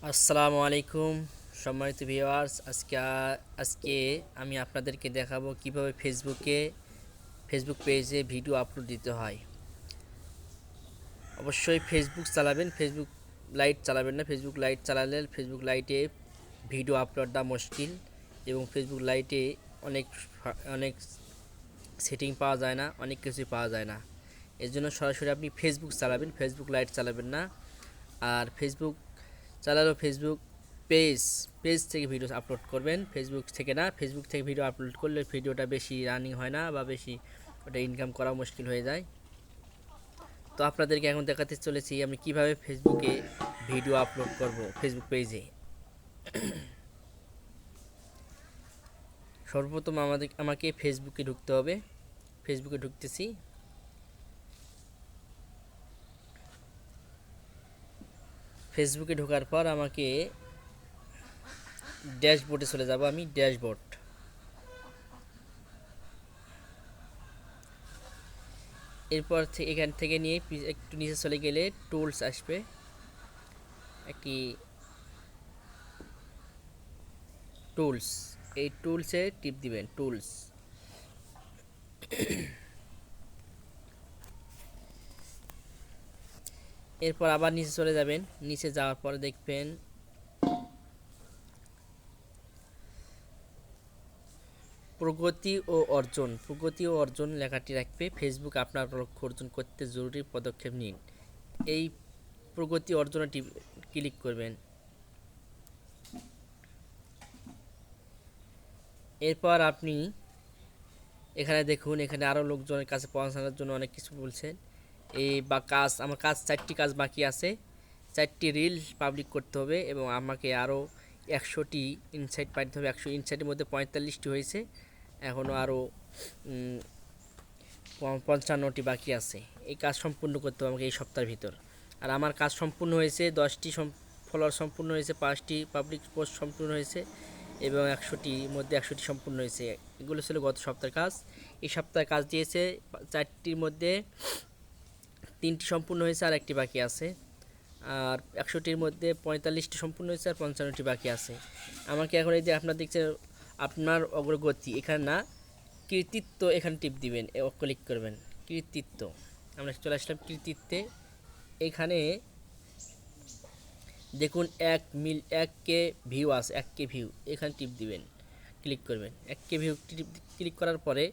আসসালামু আলাইকুম সম্মানিত ভিউয়ার্স। আজকে আমি আপনাদেরকে দেখাবো কিভাবে ফেসবুক পেজে ভিডিও আপলোড দিতে হয়। অবশ্যই ফেসবুক চালাবেন, ফেসবুক লাইট চালাবেন না। ফেসবুক লাইট চালালে ফেসবুক লাইটে ভিডিও আপলোড দেওয়া মুশকিল, এবং ফেসবুক লাইটে অনেক অনেক সেটিং পাওয়া যায় না, অনেক কিছুই পাওয়া যায় না। এর জন্য সরাসরি আপনি ফেসবুক চালাবেন, ফেসবুক লাইট চালাবেন না। আর ফেসবুক চালালেও ফেসবুক পেজ পেজ থেকে ভিডিও আপলোড করবেন, ফেসবুক থেকে না। ফেসবুক থেকে ভিডিও আপলোড করলে ভিডিওটা বেশি রানিং হয় না, বা বেশি ওটা ইনকাম করা মুশকিল হয়ে যায়। তো আপনাদেরকে এখন দেখাতে চলেছি আমি কিভাবে ফেসবুকে ভিডিও আপলোড করব ফেসবুক পেজে। সর্বপ্রথম আমাকে ফেসবুকে ঢুকতে হবে। ফেসবুকে ঢুকতেছি। ফেসবুকে ঢোকার পর আমাকে ড্যাশবোর্ডে চলে যাব। আমি ড্যাশবোর্ড, এরপর এখান থেকে নিয়ে একটু নিচে চলে গেলে টুলস আসবে। একটি টুলস, এই টুলসে টিপ দিবেন, টুলস। এরপর আবার নিচে চলে যাবেন। নিচে যাওয়ার পরে দেখবেন প্রগতি ও অর্জন লেখাটি রাখবে। ফেসবুক আপনার লক্ষ্য অর্জন করতে জরুরি পদক্ষেপ নিন। এই প্রগতি অর্জনে ক্লিক করবেন। এরপর আপনি এখানে দেখুন, এখানে আরও লোকজনের কাছে পৌঁছানোর জন্য অনেক কিছু বলছেন। এই বা কাজ, আমার কাজ 4টি কাজ বাকি আছে। 4টি রিল পাবলিক করতে হবে, এবং আমাকে আরও 100টি ইনসাইট পাইতে হবে। 100 ইনসাইটের মধ্যে 45টি হয়েছে, এখনও আরও 55টি বাকি আছে। এই কাজ সম্পূর্ণ করতে হবে আমাকে এই সপ্তাহের ভিতর। আর আমার কাজ সম্পূর্ণ হয়েছে, 10টি ফলোয়ার সম্পূর্ণ হয়েছে, 5টি পাবলিক পোস্ট সম্পূর্ণ হয়েছে, এবং 100টির মধ্যে 100টি সম্পূর্ণ হয়েছে। এগুলো ছিল গত সপ্তাহের কাজ। এই সপ্তাহে কাজ দিয়েছে 4টির মধ্যে 3টি সম্পূর্ণ হয়েছে, আর একটি বাকি আছে। আর 100টির মধ্যে 45টি সম্পূর্ণ হয়েছে, আর 55টি বাকি আছে। আমাকে এখন এই যে আপনার দেখছেন আপনার অগ্রগতি, এখানে না, কৃতিত্ব, এখানে টিপ দিবেন, ক্লিক করবেন। কৃতিত্ব, আমরা চলে আসলাম কৃতিত্বে। এখানে দেখুন 1 কে ভিউ আছে, 1 কে ভিউ, এখানে টিপ দিবেন, ক্লিক করবেন। 1 কে ভিউ ক্লিক করার পরে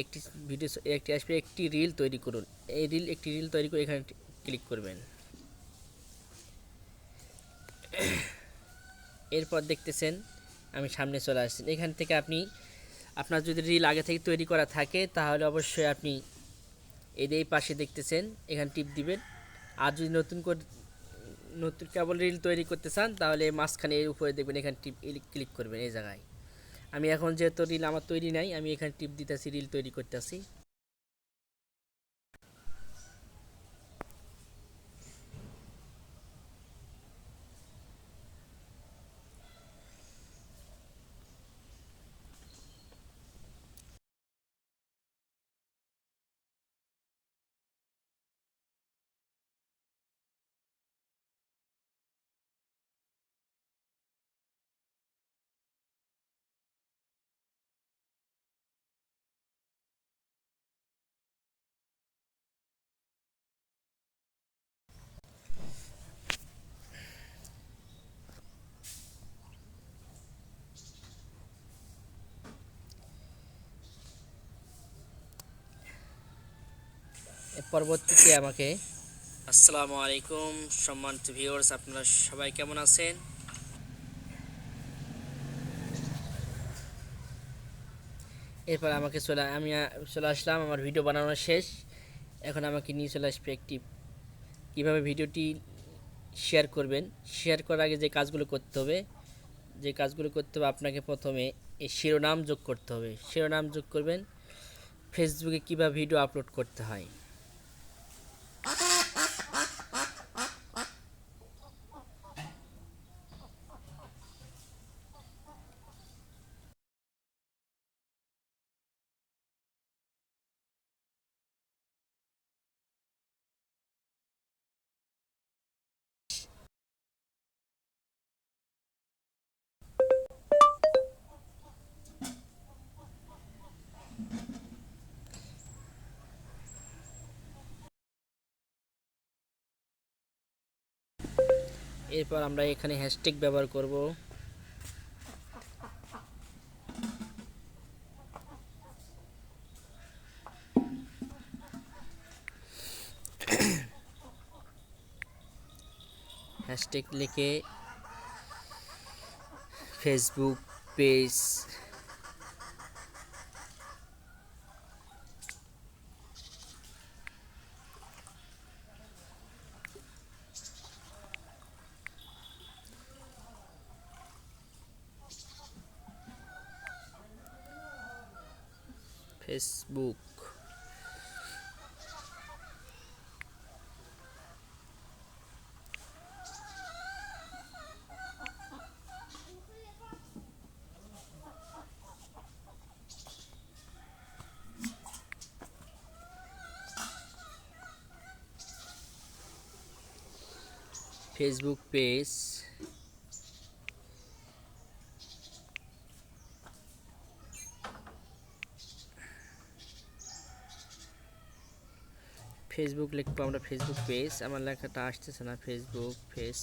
একটি ভিডিও, একটি আসবে, একটি রিল তৈরি করুন। একটি রিল তৈরি করে এখানে ক্লিক করবেন। এরপর দেখতেছেন আমি সামনে চলে আসছি। এখান থেকে আপনার যদি রিল আগে থেকে তৈরি করা থাকে, তাহলে অবশ্যই আপনি এই পাশে দেখতেছেন, এখানে টিপ দিবেন। আর যদি নতুন কেবল রিল তৈরি করতে চান, তাহলে মাঝখানে এর উপরে দেখবেন, এখানে ক্লিক করবেন এই জায়গায়। আমি এখন যেহেতু রিল আমার তৈরি নাই, আমি এখানে টিপ দিতেছি, রিল তৈরি করতেছি। পরবর্তীতে আমাকে, আসসালামু আলাইকুম সম্মানিত ভিউয়ার্স, আপনারা সবাই কেমন আছেন? এরপর আমি চলে আসলাম, আমার ভিডিও বানানো শেষ। এখন আমাকে নিয়ে চলে আসবে একটি, কীভাবে ভিডিওটি শেয়ার করবেন। শেয়ার করার আগে যে কাজগুলো করতে হবে আপনাকে প্রথমে এই শিরোনাম যোগ করতে হবে। শিরোনাম যোগ করবেন, ফেসবুকে কীভাবে ভিডিও আপলোড করতে হয়। এরপর আমরা এখানে হ্যাশট্যাগ ব্যবহার করব। হ্যাশট্যাগ লিখে Facebook page, Facebook Facebook page, Facebook লিখবো আমরা ফেসবুক পেজ। আমার লেখাটা আসতেছে না, ফেসবুক পেজ,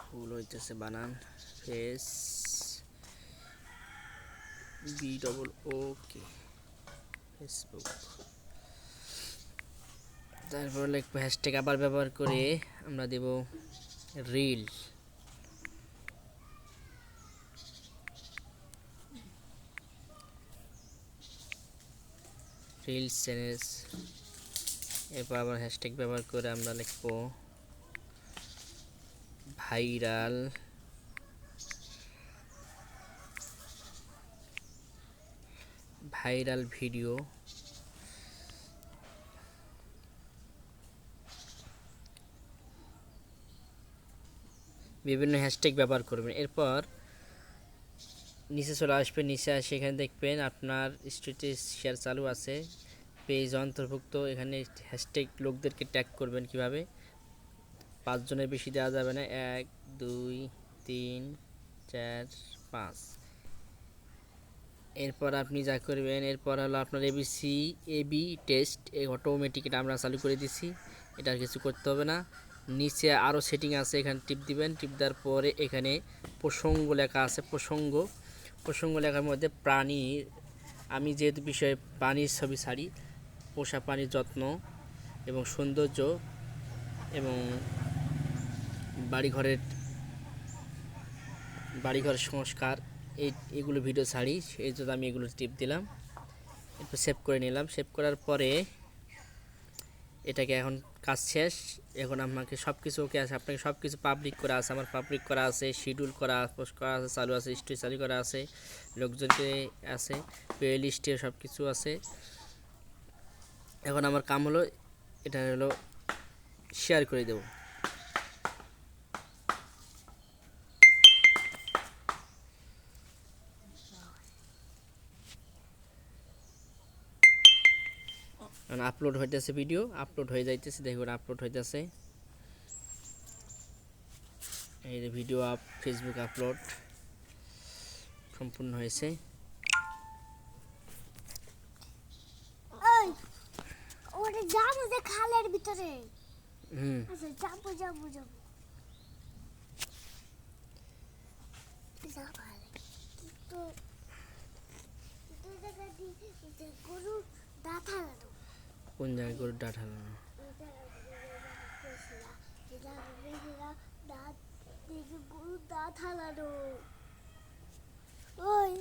ভুল হইতেছে বানান, ফেস বি ডবল ওকে, ফেসবুক। তারপর লিখবো হ্যাশট্যাগ আবার ব্যবহার করে আমরা দেব রিল, রিলস চ্যানেল। এরপর আবার হ্যাশট্যাগ ব্যবহার করে আমরা লিখবো ভাইরাল, ভাইরাল ভিডিও। বিভিন্ন হ্যাশট্যাগ ব্যবহার করবেন। এরপর নিচে চলে আসবেন, নিচে আসে এখানে দেখবেন আপনার স্ট্যাটাস শেয়ার চালু আছে, পেজ অন্তর্ভুক্ত। এখানে হ্যাশট্যাগ লোকদেরকে ট্যাগ করবেন কিভাবে, 5 জনের বেশি দেওয়া যাবে না, 1 2 3 4 5। এরপর আপনি যা করবেন, এরপর হলো আপনার এবি টেস্ট, এই অটোমেটিক এটা আমরা চালু করে দিছি, এটা আর কিছু করতে হবে না। নিচে আরও সেটিং আছে, এখানে টিপ দিবেন, টিপ দেওয়ার পরে এখানে প্রসঙ্গ লেখা আছে, প্রসঙ্গ লেখার মধ্যে প্রাণী, আমি যেহেতু বিষয়ে প্রাণীর ছবি ছাড়ি, পোষা প্রাণীর যত্ন এবং সৌন্দর্য এবং বাড়িঘরের সংস্কার, এগুলো ভিডিও ছাড়ি, এই জন্য আমি এগুলো টিপ দিলাম। এরপর সেভ করে নিলাম। সেভ করার পরে এটাকে এখন কাজ শেষ। এখন আমাকে সব কিছু ওকে আছে, আপনাকে সব কিছু পাবলিক করা আছে, আমার পাবলিক করা আছে, শিডিউল করা পোস্ট করা আছে, চালু আছে, স্টোরি চালু করা আছে, লোকজনকে আছে, প্লে লিস্টে সব কিছু আছে। এখন আমার কাম হলো এটা হলো শেয়ার করে দেব। আপলোড হইতেছে, ভিডিও আপলোড হয়ে যাইতেছে, দেখুন আপলোড হইতেছে, এই যে ভিডিও ফেসবুক আপলোড সম্পূর্ণ হয়েছে। ওরে যাবো যে খালের ভিতরে। আচ্ছা যাবো। কিন্তু গরু দাঁড়ানো। কোন জায়গায় গরুর ডাঁট হালানো? গরু দাঁত হালানো। ওই